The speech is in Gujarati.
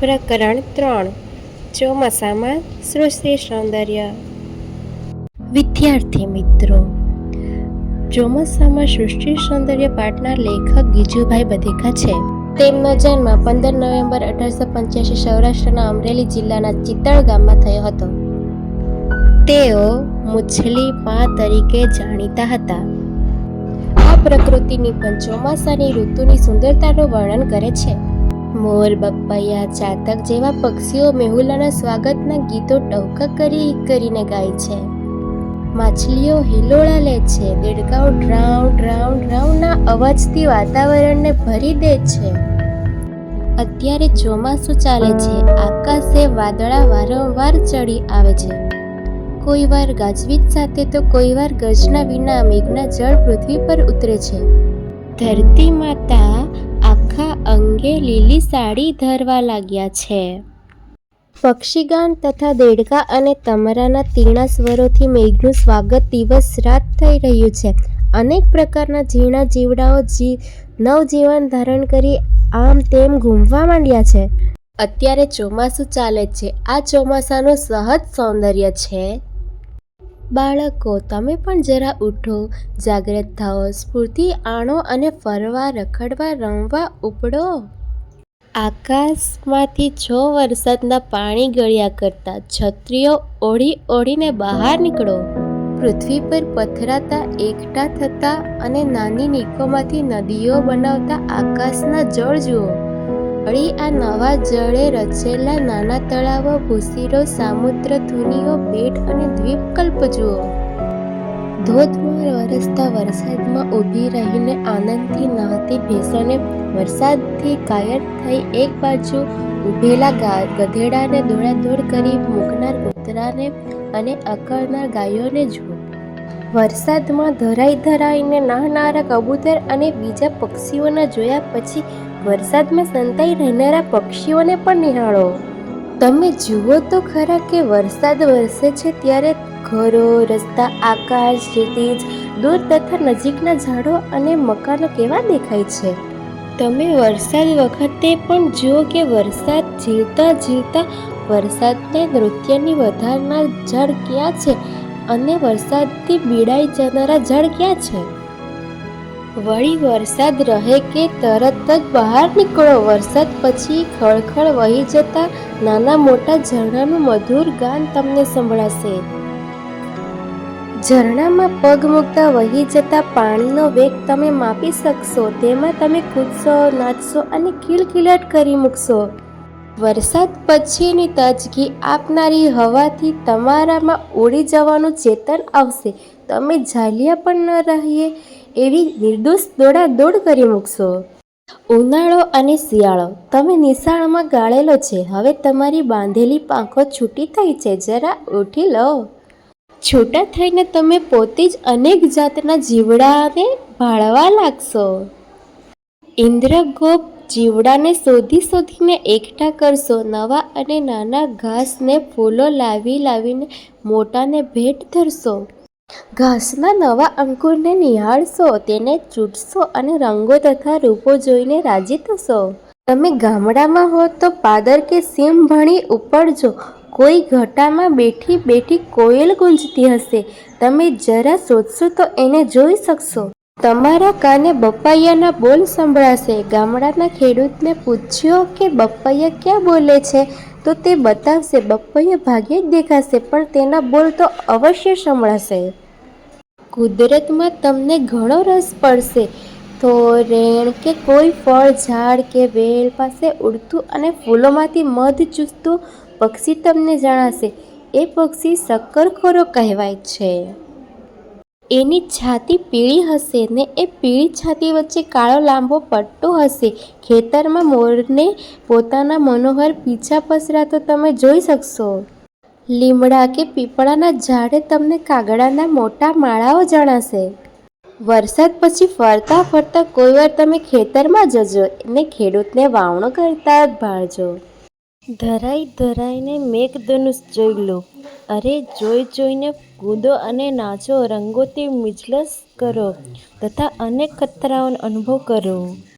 પ્રકરણ 3 ચોમાસામાં સૃષ્ટિ સૌંદર્ય. વિદ્યાર્થી મિત્રો, ચોમાસામાં સૃષ્ટિ સૌંદર્ય પાઠના લેખક ગીજુભાઈ બધેકા છે. તેમનો જન્મ 15 નવેમ્બર 1885 સૌરાષ્ટ્રના અમરેલી જિલ્લાના ચિત્તળ ગામમાં થયો હતો. તેઓ મુછલી પા તરીકે જાણીતા હતા. આ પ્રકૃતિની પણ ચોમાસાની ઋતુની સુંદરતાનું વર્ણન કરે છે. મોર, બપૈયા, ચાતક જેવા પક્ષીઓ મેહુલાના સ્વાગતના ગીતો ટહુકા કરીને ગાય છે. માછલીઓ હિલોળા લે છે. દેડકાઓ ડ્રાઉં ડ્રાઉં ડ્રાઉંના અવાજથી વાતાવરણને ભરી દે છે. અત્યારે ચોમાસું ચાલે છે. આકાશે વાદળા વારંવાર ચડી આવે છે. કોઈ વાર ગાજવીજ સાથે તો કોઈ વાર ગર્જના વિના મેઘના જળ પૃથ્વી પર ઉતરે છે. ધરતી માતા આખા અંગે લીલી સાડી ધરવા લાગ્યા છે. પક્ષીગાન તથા દેડકા અને તમરાના તીણા સ્વરોથી મેઘનું સ્વાગત દિવસ રાત થઈ રહ્યું છે. અનેક પ્રકારના ઝીણા જીવડાઓ નવજીવન ધારણ કરી આમ તેમ ઘૂમવા માંડ્યા છે. અત્યારે ચોમાસું ચાલે છે. આ ચોમાસાનું સહજ સૌંદર્ય છે. બાળકો, તમે પણ જરા ઉઠો, જાગ્રત થાઓ, સ્ફૂર્તિ આણો અને ફરવા, રખડવા, રમવા ઉપડો. આકાશમાંથી વરસાદના પાણી ગળ્યા કરતા છત્રીઓ ઓઢી ઓઢીને બહાર નીકળો. પૃથ્વી પર પથરાતા, એકઠા થતા અને નાની નીકોમાંથી નદીઓ બનાવતા આકાશના જળ જુઓ. વળી આ નવા જળે રચેલા નાના તળાવો, ભૂસીરો, સામુદ્ર ધુનીઓ, બેટ અને દ્વીપકલ્પ જુઓ. ધોધમાર વરસતા વરસાદમાં ઊભી રહીને આનંદથી નહાતી ભેંસોને, વરસાદથી કાયર થઈ એક બાજુ ઊભેલા ગધેડાને, દોડાદોડ કરી મૂકનાર કૂતરાને અને અકળનાર ગાયોને જુઓ. વરસાદમાં ધરાઈને નાહનારા કબૂતર અને બીજા પક્ષીઓને જોયા પછી વરસાદમાં સંતાઈ રહેનારા પક્ષીઓને પણ નિહાળો. તમે જુઓ તો ખરા કે વરસાદ વરસે છે ત્યારે ઘરો, રસ્તા, આકાશ, ક્ષિતિજ, દૂર તથા નજીકના ઝાડો અને મકાનો કેવા દેખાય છે. તમે વરસાદ વખતે પણ જુઓ કે વરસાદ ઝીલતા ઝીલતા વરસાદને નૃત્યની વધારનાર ઝાડ ક્યાં છે અને વરસાદથી બીડાઈ જનારા ઝાડ ક્યાં છે. વળી વરસાદ રહે કે તરત જ બહાર નીકળો. વરસાદ પછી ખળખળ વહી જતા નાના મોટા ઝરણાનું મધુર ગાન તમને સંભળાશે. ઝરણામાં પગ મૂકતા વહી જતા પાણીનો વેગ તમે માપી શકશો. તેમાં તમે કૂદશો, નાચશો અને કિલકિલાટ કરી મૂકશો. વરસાદ પછીની તાજગી આપનારી હવાથી તમારામાં ઉડી જવાનું ચેતન આવશે. તમે ઝાલ્યા પણ ન રહીએ એવી નિર્દોષ દોડાદોડ કરી મૂકશો. ઉનાળો અને શિયાળો તમે નિશાળમાં ગાળેલો છે. હવે તમારી બાંધેલી પાંખો છૂટી થઈ છે. જરા ઉઠી લો. છૂટા થઈને તમે પોતે જ અનેક જાતના જીવડાને ભાળવા લાગશો. ઇન્દ્રગોપ જીવડાને શોધીને એકઠા કરશો. નવા અને નાના ઘાસને ફૂલો લાવીને મોટાને ભેટ ધરશો. ઘાસના નવા અંકુરને નિહાળશો, તેને ચૂંટશો અને રંગો તથા રૂપો જોઈને રાજી થશો. તમે ગામડામાં હો તો પાદર કે સીમ ભણી ઉપડજો. કોઈ ઘટામાં બેઠી બેઠી કોયલ ગુંજતી હશે. તમે જરા શોધશો તો એને જોઈ શકશો. તમારા કાને બપૈયાના બોલ સંભળાશે. ગામડાના ખેડૂતને પૂછ્યો કે બપૈયા ક્યાં બોલે છે તો તે બતાવશે. બપૈયો ભાગ્યે જ દેખાશે પણ તેના બોલ તો અવશ્ય સંભળાશે. કુદરતમાં તમને ઘણો રસ પડશે. થોરેણ કે કોઈ ફળ ઝાડ કે વેલ પાસે ઉડતું અને ફૂલોમાંથી મધ ચૂસતું પક્ષી તમને જણાશે. એ પક્ષી શક્કરખોરો કહેવાય છે. એની છાતી પીળી હશે ને એ પીળી છાતી વચ્ચે કાળો લાંબો પટ્ટો હશે. ખેતરમાં મોરને પોતાના મનોહર પીછા પસરાતો તમે જોઈ શકશો. લીમડા કે પીપળાના ઝાડે તમને કાગડાના મોટા માળાઓ જણાશે. વરસાદ પછી ફરતા ફરતા કોઈ વાર તમે ખેતરમાં જજો ને ખેડૂતને વાવણો કરતા ભાળજો. ધરાઈને મેઘધનુષ જોઈ લો. અરે જોઈને કૂદો અને નાચો. રંગોથી મિજલસ કરો તથા અનેક ખતરાઓનો અનુભવ કરો.